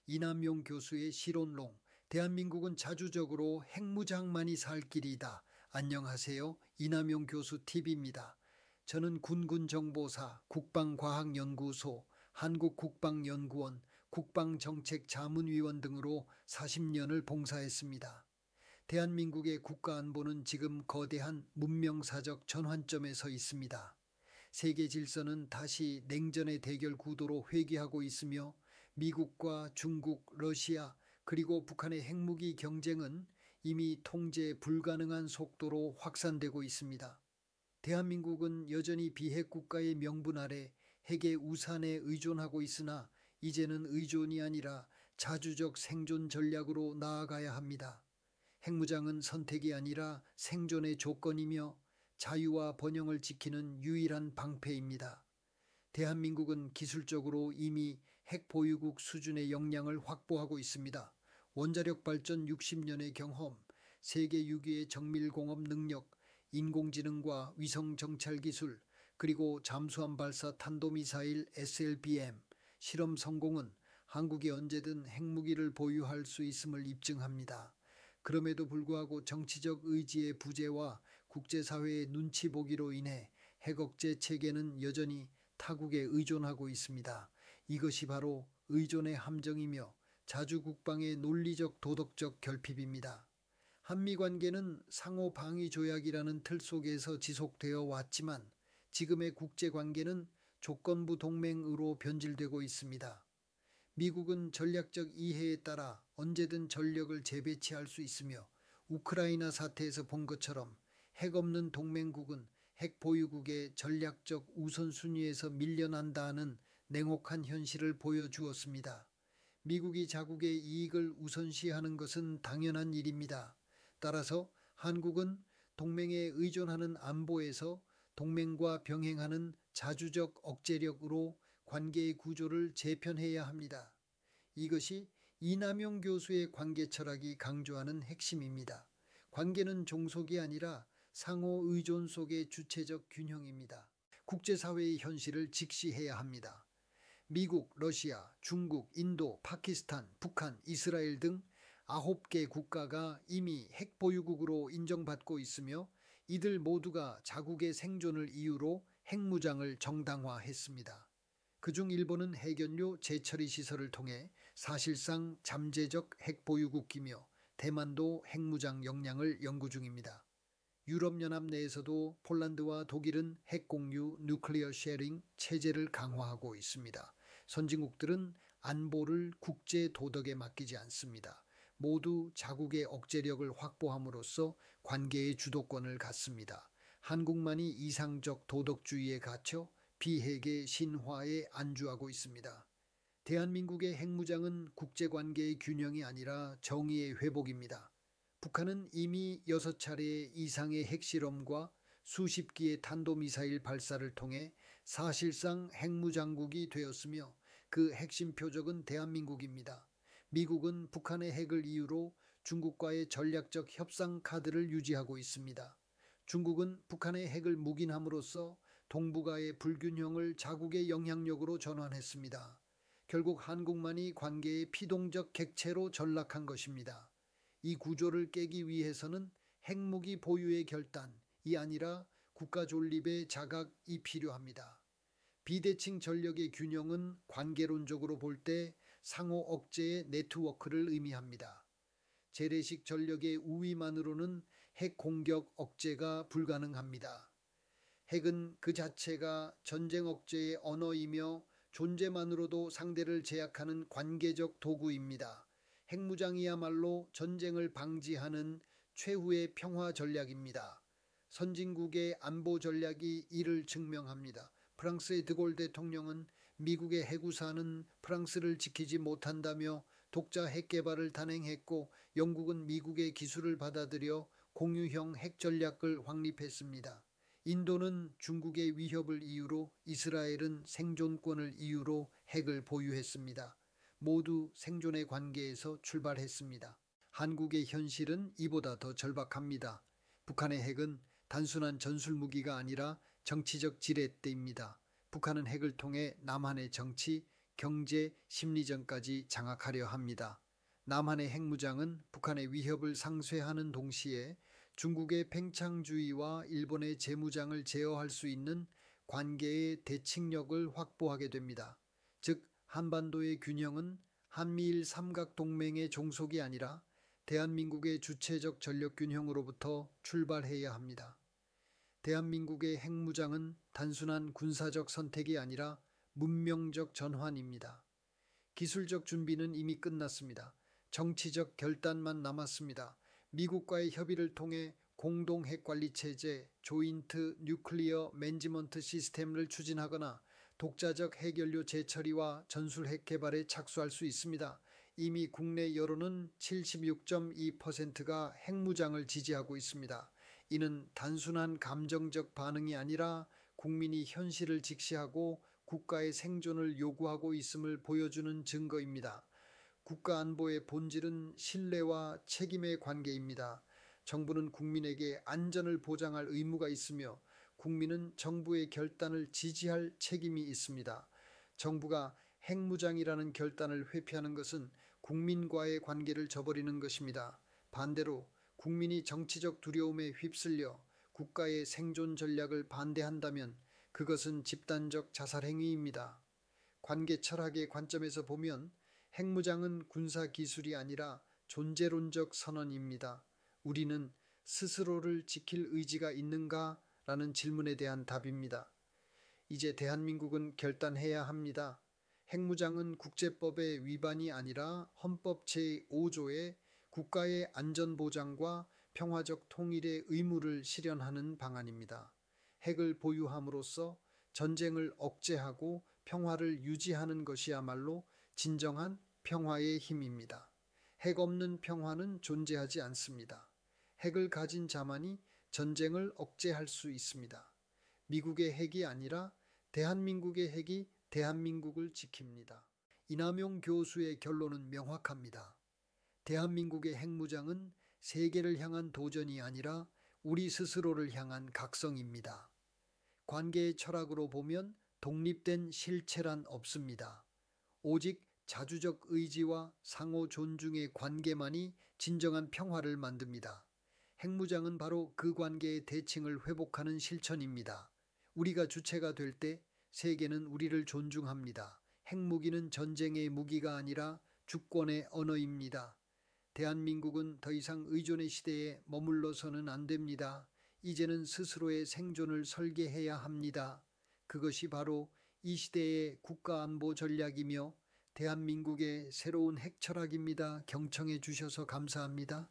이남용 교수의 실론론. 대한민국은 자주적으로 핵무장만이 살 길이다. 안녕하세요. 이남용 교수 TV입니다. 저는 군군정보사, 국방과학연구소, 한국국방연구원, 국방정책자문위원 등으로 40년을 봉사했습니다. 대한민국의 국가안보는 지금 거대한 문명사적 전환점에 서 있습니다. 세계 질서는 다시 냉전의 대결 구도로 회귀하고 있으며 미국과 중국, 러시아 그리고 북한의 핵무기 경쟁은 이미 통제 불가능한 속도로 확산되고 있습니다. 대한민국은 여전히 비핵 국가의 명분 아래 핵의 우산에 의존하고 있으나 이제는 의존이 아니라 자주적 생존 전략으로 나아가야 합니다. 핵무장은 선택이 아니라 생존의 조건이며 자유와 번영을 지키는 유일한 방패입니다. 대한민국은 기술적으로 이미 핵보유국 수준의 역량을 확보하고 있습니다. 원자력 발전 60년의 경험, 세계 6위의 정밀공업 능력, 인공지능과 위성 정찰 기술, 그리고 잠수함 발사 탄도미사일 SLBM 실험 성공은 한국이 언제든 핵무기를 보유할 수 있음을 입증합니다. 그럼에도 불구하고 정치적 의지의 부재와 국제사회의 눈치 보기로 인해 핵억제 체계는 여전히 타국에 의존하고 있습니다. 이것이 바로 의존의 함정이며 자주국방의 논리적 도덕적 결핍입니다. 한미관계는 상호방위조약이라는 틀 속에서 지속되어 왔지만 지금의 국제관계는 조건부 동맹으로 변질되고 있습니다. 미국은 전략적 이해에 따라 언제든 전력을 재배치할 수 있으며 우크라이나 사태에서 본 것처럼 핵 없는 동맹국은 핵 보유국의 전략적 우선순위에서 밀려난다는 냉혹한 현실을 보여주었습니다. 미국이 자국의 이익을 우선시하는 것은 당연한 일입니다. 따라서 한국은 동맹에 의존하는 안보에서 동맹과 병행하는 자주적 억제력으로 관계의 구조를 재편해야 합니다. 이것이 이남용 교수의 관계 철학이 강조하는 핵심입니다. 관계는 종속이 아니라 상호 의존 속의 주체적 균형입니다. 국제사회의 현실을 직시해야 합니다. 미국, 러시아, 중국, 인도, 파키스탄, 북한, 이스라엘 등 9개 국가가 이미 핵보유국으로 인정받고 있으며 이들 모두가 자국의 생존을 이유로 핵무장을 정당화했습니다. 그중 일본은 해견료 재처리 시설을 통해 사실상 잠재적 핵보유국이며 대만도 핵무장 역량을 연구 중입니다. 유럽연합 내에서도 폴란드와 독일은 핵공유 뉴클리어 쉐어링 체제를 강화하고 있습니다. 선진국들은 안보를 국제 도덕에 맡기지 않습니다. 모두 자국의 억제력을 확보함으로써 관계의 주도권을 갖습니다. 한국만이 이상적 도덕주의에 갇혀 비핵의 신화에 안주하고 있습니다. 대한민국의 핵무장은 국제관계의 균형이 아니라 정의의 회복입니다. 북한은 이미 6차례 이상의 핵실험과 수십 기의 탄도미사일 발사를 통해 사실상 핵무장국이 되었으며 그 핵심 표적은 대한민국입니다. 미국은 북한의 핵을 이유로 중국과의 전략적 협상 카드를 유지하고 있습니다. 중국은 북한의 핵을 묵인함으로써 동북아의 불균형을 자국의 영향력으로 전환했습니다. 결국 한국만이 관계의 피동적 객체로 전락한 것입니다. 이 구조를 깨기 위해서는 핵무기 보유의 결단이 아니라 국가 존립의 자각이 필요합니다. 비대칭 전력의 균형은 관계론적으로 볼 때 상호 억제의 네트워크를 의미합니다. 재래식 전력의 우위만으로는 핵 공격 억제가 불가능합니다. 핵은 그 자체가 전쟁 억제의 언어이며 존재만으로도 상대를 제약하는 관계적 도구입니다. 핵무장이야말로 전쟁을 방지하는 최후의 평화 전략입니다. 선진국의 안보 전략이 이를 증명합니다. 프랑스의 드골 대통령은 미국의 핵우산은 프랑스를 지키지 못한다며 독자 핵 개발을 단행했고 영국은 미국의 기술을 받아들여 공유형 핵 전략을 확립했습니다. 인도는 중국의 위협을 이유로, 이스라엘은 생존권을 이유로 핵을 보유했습니다. 모두 생존의 관계에서 출발했습니다. 한국의 현실은 이보다 더 절박합니다. 북한의 핵은 단순한 전술무기가 아니라 정치적 지렛대입니다. 북한은 핵을 통해 남한의 정치, 경제, 심리전까지 장악하려 합니다. 남한의 핵무장은 북한의 위협을 상쇄하는 동시에 중국의 팽창주의와 일본의 재무장을 제어할 수 있는 관계의 대칭력을 확보하게 됩니다. 즉, 한반도의 균형은 한미일 삼각동맹의 종속이 아니라 대한민국의 주체적 전력균형으로부터 출발해야 합니다. 대한민국의 핵무장은 단순한 군사적 선택이 아니라 문명적 전환입니다. 기술적 준비는 이미 끝났습니다. 정치적 결단만 남았습니다. 미국과의 협의를 통해 공동 핵관리 체제, 조인트 뉴클리어 매니지먼트 시스템을 추진하거나 독자적 핵연료 재처리와 전술 핵 개발에 착수할 수 있습니다. 이미 국내 여론은 76.2%가 핵무장을 지지하고 있습니다. 이는 단순한 감정적 반응이 아니라 국민이 현실을 직시하고 국가의 생존을 요구하고 있음을 보여주는 증거입니다. 국가 안보의 본질은 신뢰와 책임의 관계입니다. 정부는 국민에게 안전을 보장할 의무가 있으며 국민은 정부의 결단을 지지할 책임이 있습니다. 정부가 핵무장이라는 결단을 회피하는 것은 국민과의 관계를 저버리는 것입니다. 반대로 국민이 정치적 두려움에 휩쓸려 국가의 생존 전략을 반대한다면 그것은 집단적 자살 행위입니다. 관계 철학의 관점에서 보면 핵무장은 군사 기술이 아니라 존재론적 선언입니다. 우리는 스스로를 지킬 의지가 있는가? 라는 질문에 대한 답입니다. 이제 대한민국은 결단해야 합니다. 핵무장은 국제법의 위반이 아니라 헌법 제5조의 국가의 안전보장과 평화적 통일의 의무를 실현하는 방안입니다. 핵을 보유함으로써 전쟁을 억제하고 평화를 유지하는 것이야말로 진정한 평화의 힘입니다. 핵 없는 평화는 존재하지 않습니다. 핵을 가진 자만이 전쟁을 억제할 수 있습니다. 미국의 핵이 아니라 대한민국의 핵이 대한민국을 지킵니다. 이남용 교수의 결론은 명확합니다. 대한민국의 핵무장은 세계를 향한 도전이 아니라 우리 스스로를 향한 각성입니다. 관계의 철학으로 보면 독립된 실체란 없습니다. 오직 자주적 의지와 상호 존중의 관계만이 진정한 평화를 만듭니다. 핵무장은 바로 그 관계의 대칭을 회복하는 실천입니다. 우리가 주체가 될 때 세계는 우리를 존중합니다. 핵무기는 전쟁의 무기가 아니라 주권의 언어입니다. 대한민국은 더 이상 의존의 시대에 머물러서는 안 됩니다. 이제는 스스로의 생존을 설계해야 합니다. 그것이 바로 이 시대의 국가안보 전략이며 대한민국의 새로운 핵철학입니다. 경청해 주셔서 감사합니다.